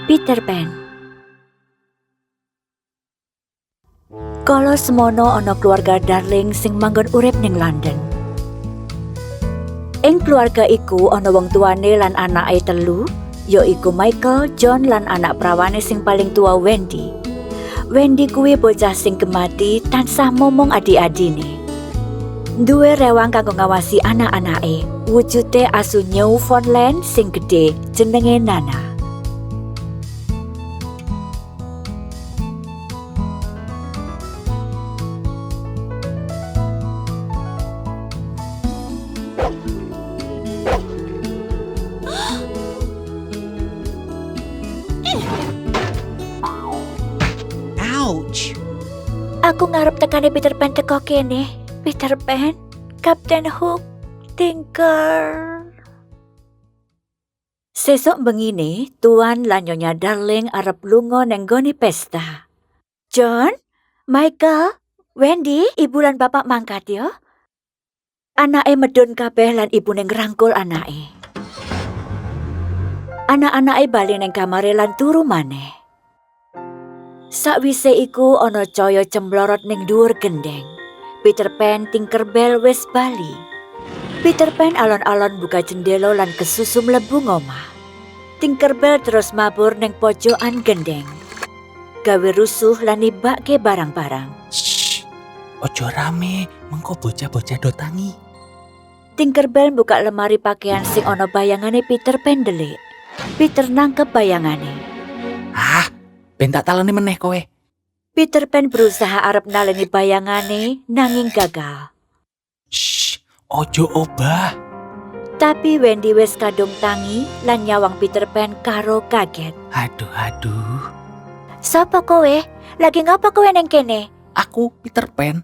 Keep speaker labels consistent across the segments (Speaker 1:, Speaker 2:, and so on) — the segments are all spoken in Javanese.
Speaker 1: Peter Pan. Kala semono ana keluarga Darling sing manggon urip ning London. Ing keluarga iku ana wong tuane lan anake telu, yaiku Michael, John lan anak prawane sing paling tua Wendy. Wendy kuwi bocah sing gemati tansah momong adik-adine. Duwe rewang kanggo ngawasi anak-anake. Wujude asu Newfoundland sing gedhe jenenge Nana.
Speaker 2: Ouch.
Speaker 1: Aku ngarep tekane Peter Pan teko kene. Peter Pan, Captain Hook, Tinker. Sesuk bengine, Tuan lan Nyonya Darling arep lunga neng gone pesta. John, Michael, Wendy, ibu lan bapak mangkat ya. Anake medun kabeh lan ibune ngrangkul anake. Anak-anake bali neng kamare lan turu maneh. Sakwise iku ana cahya cemblorot ning dhuwur gendeng. Peter Pan Tinkerbell wis bali. Peter Pan alon-alon buka jendela lan kesusu mlebu ngomah. Tinkerbell terus mabur ning pojokan gendeng. Gawe rusuh lan nibake barang-barang.
Speaker 2: Shh. Ojo rame, mengko bocah-bocah do tangi.
Speaker 1: Tinkerbell buka lemari pakaian sing ana bayangane Peter Pan ndelik. Peter nangkep bayangane.
Speaker 2: Ah, ben tak taleni meneh kowe.
Speaker 1: Peter Pan berusaha arep naleni bayangane nanging gagal.
Speaker 2: Shh, ojo obah.
Speaker 1: Tapi Wendy wis kadung tangi lan nyawang Peter Pan karo kaget.
Speaker 2: Aduh.
Speaker 1: Sapa kowe? Lagi ngapa kowe neng kene?
Speaker 2: Aku Peter Pan.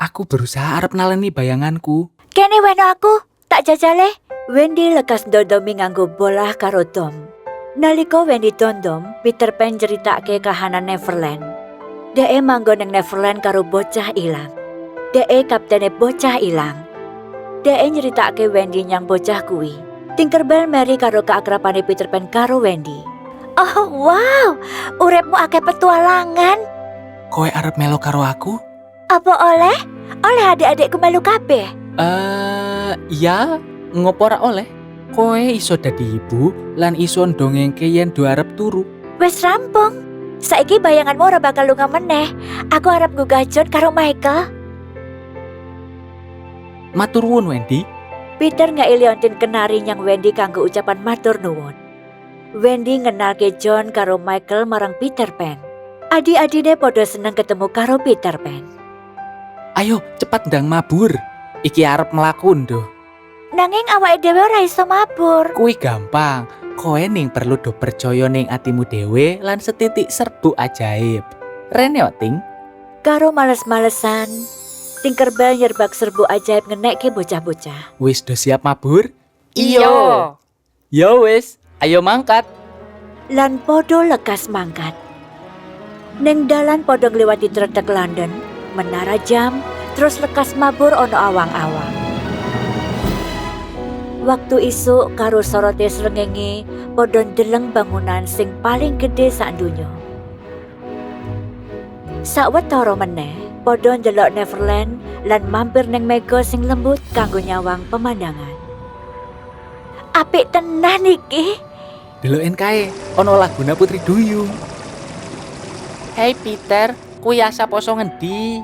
Speaker 2: Aku berusaha arep naleni bayanganku.
Speaker 1: Kene weno aku, tak jajale. Wendy lekas dodomi nganggo bolah karo Tom. Nalika Wendy dondom, Peter Pan ceritake kahanan Neverland. Deke manggon neng Neverland karo bocah ilang. Deke kaptene bocah ilang. Deke nyeritake Wendy nyang bocah kuwi. Tinkerbell meri karo keakrabane Peter Pan karo Wendy. Oh wow, uripmu akeh petualangan.
Speaker 2: Kowe arep melo karo aku?
Speaker 1: Apa oleh? Oleh adik-adikku melu kabeh.
Speaker 2: Ya, ngopo ora oleh? Kowe iso dadi ibu lan iso ndongengke yen do arep turu.
Speaker 1: Wes rampung. Saiki bayanganmu ora bakal lunga meneh. Aku arep nggugah John karo Michael.
Speaker 2: Matur nuwun Wendy.
Speaker 1: Peter ngailiontin kenari nyang Wendy kanggo ucapan matur nuwun. Wendy ngenalke John karo Michael marang Peter Pan. Adi-adine podo seneng ketemu karo Peter Pan.
Speaker 2: Ayo cepat ndang mabur. Iki arep mlaku ndo.
Speaker 1: Nanging awake dhewe ora iso mabur.
Speaker 2: Kuwi gampang. Kowe ning perlu do percaya ning atimu dhewe lan setitik serbuk ajaib. Rene Ting.
Speaker 1: Karo males-malesan, Tinkerbell nyerbak serbuk ajaib ngenekke bocah-bocah.
Speaker 2: Wis do siap mabur?
Speaker 3: Iyo.
Speaker 2: Yo wis, ayo mangkat.
Speaker 1: Lan podo lekas mangkat. Ning dalan podo ngliwati tretek London, menara jam, terus lekas mabur ono awang-awang. Waktu isuk karo sorote srengenge podo ndeleng bangunan sing paling gede sak donya. Sawetara meneh podo ndelok Neverland lan mampir neng mega sing lembut kanggo nyawang pemandangan. Apik tenan iki.
Speaker 2: Deloken kae, ono laguna Putri Duyung.
Speaker 3: Hei Peter, kuwi asap poso ngendi?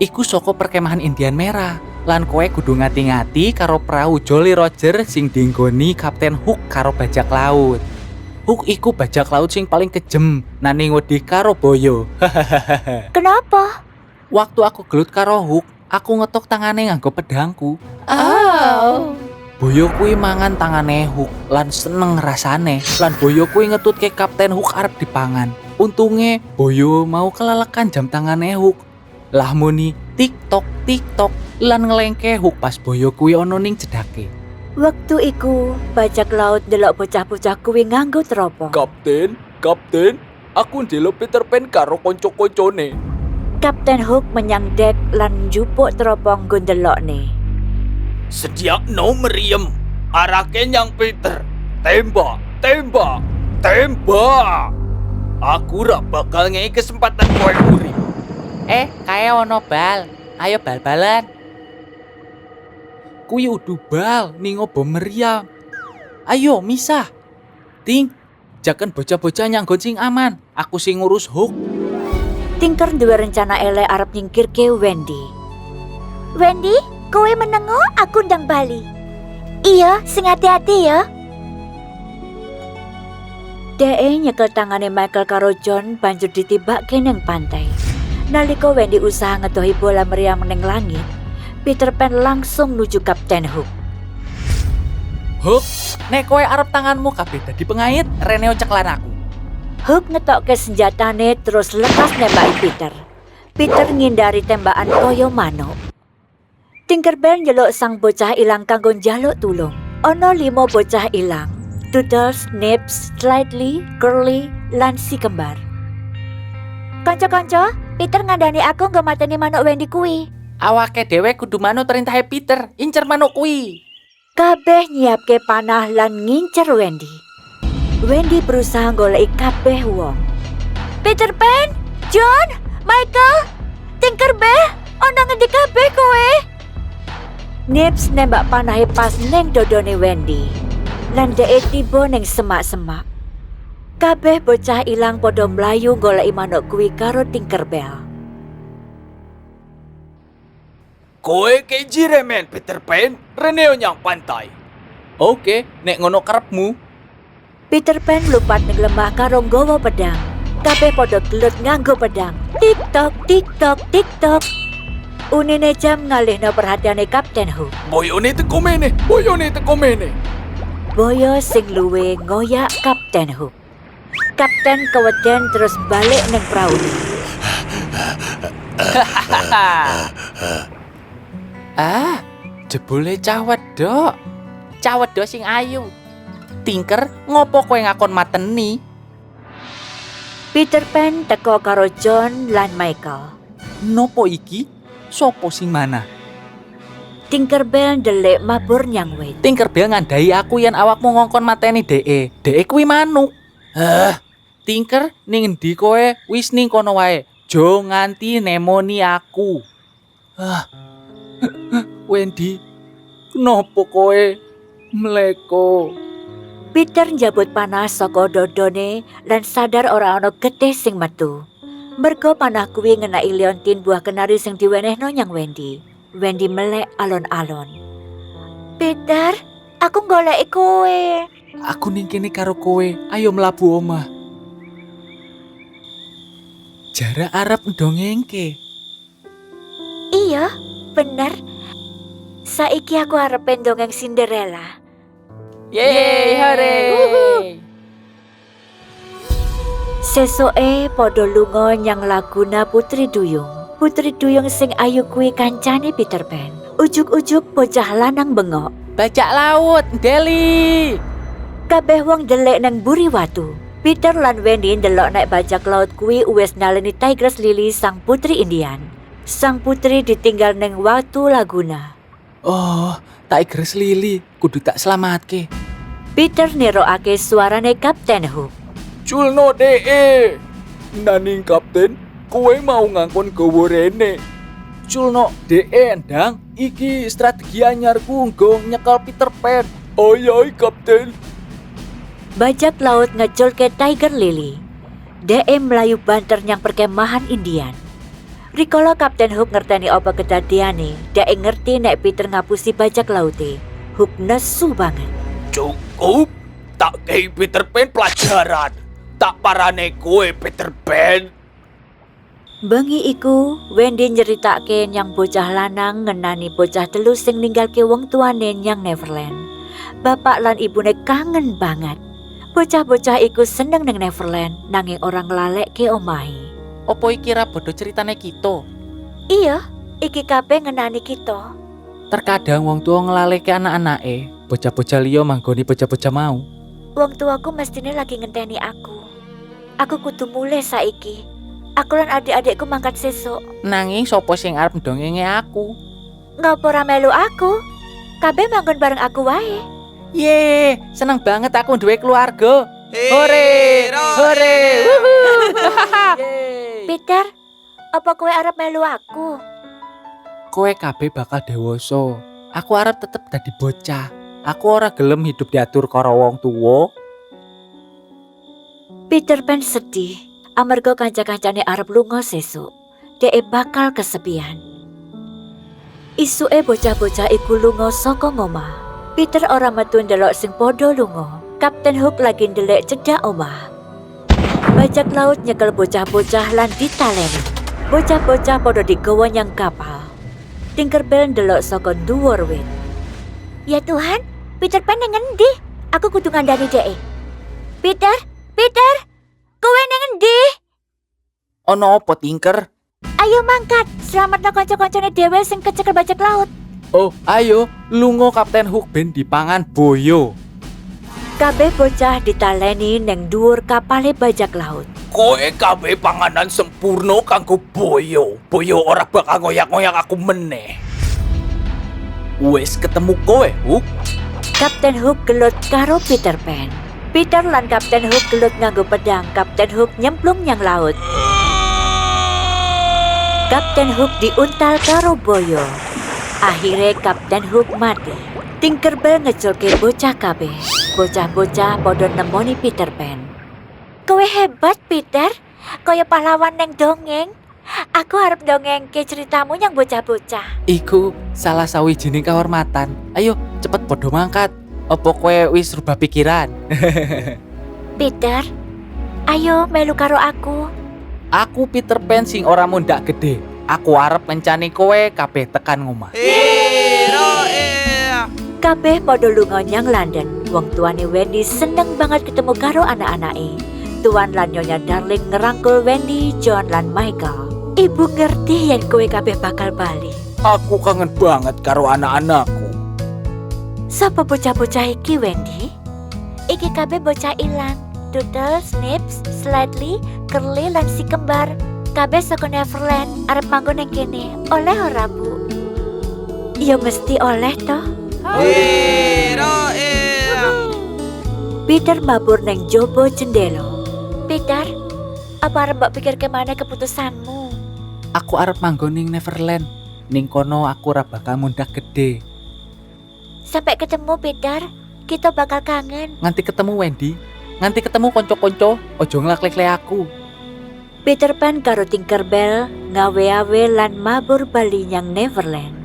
Speaker 2: Iku saka perkemahan Indian Merah. Lan kowe kudu ngati-ngati karo prau Jolly Roger sing dinggoni Kapten Hook karo bajak laut. Hook iku bajak laut sing paling kejem, nani ngodi karo boyo.
Speaker 1: Kenapa?
Speaker 2: Waktu aku gelut karo Hook, aku ngetok tangane nganggo pedangku.
Speaker 3: Oh.
Speaker 2: Boyo kuwi mangan tangane Hook lan seneng rasane. Lan boyo kuwi ngetutke Kapten Hook arep dipangan. Untunge boyo mau kelelekan jam tangane Hook. Lah muni tiktok lan ngelengke Hook pas boyo kuwi ono ning jedake.
Speaker 1: Waktu iku bajak laut ndelok bocah-bocah kuwi nganggo teropong.
Speaker 2: Kapten, aku ndelok Peter Pan karo kanca-kancane.
Speaker 1: Kapten Hook menyang dek lan njupuk teropong nggo ndelokne.
Speaker 4: Sediakno meriem, arake nyang Peter. Tembak.
Speaker 2: Tembak! Aku rak bakal ngei kesempatan kowe urip.
Speaker 3: Kae ono bal. Ayo bal-balan.
Speaker 2: Kuwi udu bal ning obo meriam. Ayo misah. Ting, jaken bocah-bocah nyanggon sing aman. Aku sing ngurus Hook.
Speaker 1: Tinker duwe rencana elek arep nyingkirke Wendy. Wendy, kowe menengo aku ndang bali. Iya, sing hati-hati ya. Dee nyekel tangane Michael karo John banjur ditibake ning pantai. Nalika Wendy usaha ngedohi bola meriam ning langit, Peter Pan langsung nuju Kapten Hook.
Speaker 2: Hook, nek kowe arep tanganmu kabeh dadi pengait, Reneo ceklan aku.
Speaker 1: Hook ngetokke senjatane terus lekas nembaki Peter. Peter ngindari tembakan koyo manuk. Tinkerbell njeluk sang bocah ilang kanggo njaluk tulung. Ono 5 bocah ilang. Tootles, Nips, Slightly, Curly, lan si kembar. Kanca-kanca, Peter ngandani aku nggak mateni manuk Wendy kuwi.
Speaker 3: Awake dhewe kudu manut perintahe Peter, incer manuk kuwi.
Speaker 1: Kabeh nyiapke panah lan ngincer Wendy. Wendy berusaha goleki kabeh wong. Peter Pan, John, Michael, Tinkerbell, ono ngendi kabeh kowe? Nips nembak panahe pas neng dodone Wendy. Lan dhek tiba ning semak-semak. Kabeh bocah ilang padha mlayu goleki manuk kuwi karo Tinkerbell.
Speaker 2: Kowe keji remen Peter Pan, Reneo nyang pantai. Oke, nek ngono karepmu.
Speaker 1: Peter Pan mlumpat ning lemah karo nggawa pedang. Kabeh padha gelut nganggo pedang. Tik-tok, tik-tok, tik-tok. Unine jam ngalihno perhatiane Kapten Hook.
Speaker 2: Boyone teko mene.
Speaker 1: Boyo sing luwe ngoyak Kapten Hook. Kapten keweden terus balik ning praune.
Speaker 2: Jebule cawet, Dok.
Speaker 3: Cawet do sing ayu. Tinker, ngopo kowe ngakon mateni?
Speaker 1: Peter Pan teko karo John lan Michael.
Speaker 2: Nopo iki? Sopo sing mana?
Speaker 1: Tinkerbell ndelik mabur nyang wit.
Speaker 3: Tinkerbell ngandai aku yen awakmu ngongkon mateni DE. DE kuwi manuk. Tinker, ning endi kowe? Wis ning kono wae. Jo nganti nemoni aku.
Speaker 2: Wendy, kenapa kowe mleko?
Speaker 1: Peter njabut panah saka dodone lan sadar ora ana getih sing metu. Merga panah kuwi ngenai liontin buah kenari sing diwenehno nyang Wendy. Wendy melek alon-alon. Peter, aku goleki kowe.
Speaker 2: Aku ning kene karo kowe. Ayo mlabu omah. Jara arep ndongengke.
Speaker 1: Iya, bener. Saiki aku arep ndongeng Cinderella.
Speaker 3: Yeay, hore.
Speaker 1: Sesoke padha lunga nyang Laguna Putri Duyung. Putri Duyung sing ayu kuwi kancane Peter Pan. Ujuk-ujuk bocah lanang bengok.
Speaker 3: Bajak laut, Deli.
Speaker 1: Kabeh wong ndelik nang buri watu. Peter lan Wendy ndelok nek bajak laut kuwi wis naleni Tigress Lily sang putri Indian. Sang putri ditinggal nang watu Laguna.
Speaker 2: Oh, Tigress Lily, kudu tak selamatke.
Speaker 1: Peter nirokake suarane Kapten Hook.
Speaker 2: Culno DE. Naning Kapten, kowe mau ngangkon gowo rene. Culno DE ndang, iki strategi anyarku nggo nyekel Peter Pan. Oi Kapten.
Speaker 1: Bajak laut ngeculke Tiger Lily. DE melayu banter nyang perkemahan Indian. Rikala Kapten Hook ngerteni apa kedadiane, DE ngerti nek Peter ngapusi bajak laute. Hook nesu banget.
Speaker 2: Cukup, tak kei Peter Pan pelajaran. Tak parane kowe Peter Pan.
Speaker 1: Bengi iku, Wendy nyeritake nyang bocah lanang ngenani bocah telu sing ninggalke wong tuane nyang Neverland. Bapak lan ibune kangen banget. Bocah-bocah iku seneng nang Neverland nanging orang nglaleke omahe.
Speaker 3: Opo iki ra bodo ceritane kita?
Speaker 1: Iya, iki kabeh ngenani kita.
Speaker 2: Terkadang wong tua nglaleke anak-anake, bocah-bocah liya manggoni bocah-bocah mau.
Speaker 1: Wong tuaku mestine lagi ngenteni aku. Aku kudu mulih saiki. Aku lan adik-adikku mangkat sesuk.
Speaker 3: Nanging sapa sing arep ndongenge aku?
Speaker 1: Ngapa ora melu aku? Kabeh manggon bareng aku wae.
Speaker 3: Ye, seneng banget aku duwe keluarga. Hore, hore,
Speaker 1: Peter, apa kowe arep melu aku?
Speaker 2: Kowe kabeh bakal dewasa. Aku arep tetep dadi bocah. Aku ora gelem hidup diatur karo wong tuwa.
Speaker 1: Peter Pan sedih amarga kanca-kancane arep lunga sesuk. Dhek bakal kesepian. Isuke bocah-bocah iku lunga saka ngomah. Peter ora metu ndelok sing padha lunga. Kapten Hook lagi ndelek cedhak omah. Bajak laut nyekel bocah-bocah lan ditaleni. Bocah-bocah padha digawa nyang kapal. Tinkerbell ndelok saka dhuwur wit. Ya Tuhan, Peter Pan nang ngendi? Aku kudu ngandani dhek. Peter, kowe nang ngendi?
Speaker 3: Ono apa Tinker?
Speaker 1: Ayo mangkat, selamatno kanca-kancane dhewe sing kecekel bajak laut.
Speaker 2: Oh, ayo lunga Kapten Hook ben dipangan boyo.
Speaker 1: Kabeh bocah ditaleni nang dhuwur kapale bajak laut.
Speaker 3: Koe kabeh panganan sempurna kanggo boyo. Boyo ora bakal ngoyak-ngoyak aku meneh. Wes ketemu kowe, Hook.
Speaker 1: Kapten Hook gelut karo Peter Pan. Peter lan Kapten Hook gelut nganggo pedang. Kapten Hook nyemplung nyang laut. Kapten Hook diuntal karo boyo. Akhirnya Kapten Hook mati. Tinkerbell ngeculke bocah kabeh. Bocah-bocah padha nemoni Peter Pan. Kowe hebat, Peter. Kaya pahlawan neng dongeng. Aku harap dongengke ceritamu yang bocah-bocah.
Speaker 2: Iku salah sawijining kehormatan. Ayo cepet padha mangkat. Apa kowe wis rubah pikiran?
Speaker 1: Peter, ayo melu karo aku.
Speaker 2: Aku Peter Pan sing ora mundak gede. Aku arep mencani kowe kabeh tekan ngomah.
Speaker 1: Kabeh padha lunga nyang London. Wong tuane Wendy seneng banget ketemu karo anak-anake. Tuan lan Nyonya Darling ngerangkul Wendy, John lan Michael. Ibu ngerti yen kowe kabeh bakal bali.
Speaker 3: Aku kangen banget karo anak-anakku.
Speaker 1: Sapa bocah-bocah iki, Wendy? Iki kabeh bocah ilang. Doodle, Snips, Slightly, Curly lan si kembar. Kabeh saka Neverland arep manggon nang kene. Oleh ora, Bu? Ya mesti oleh toh. Peter mabur nang jobo jendela. Peter, apa arep mbok pikir kemana keputusanmu?
Speaker 2: Aku arep manggon ning Neverland. Ning kono aku ora bakal mundak gede.
Speaker 1: Sampai ketemu, Peter. Kita bakal kangen.
Speaker 2: Nganti ketemu Wendy. Nganti ketemu konco-konco. Ojo nglak-lekle aku.
Speaker 1: Peter Pan karo Tinkerbell ngawe-awe lan mabur bali nyang Neverland.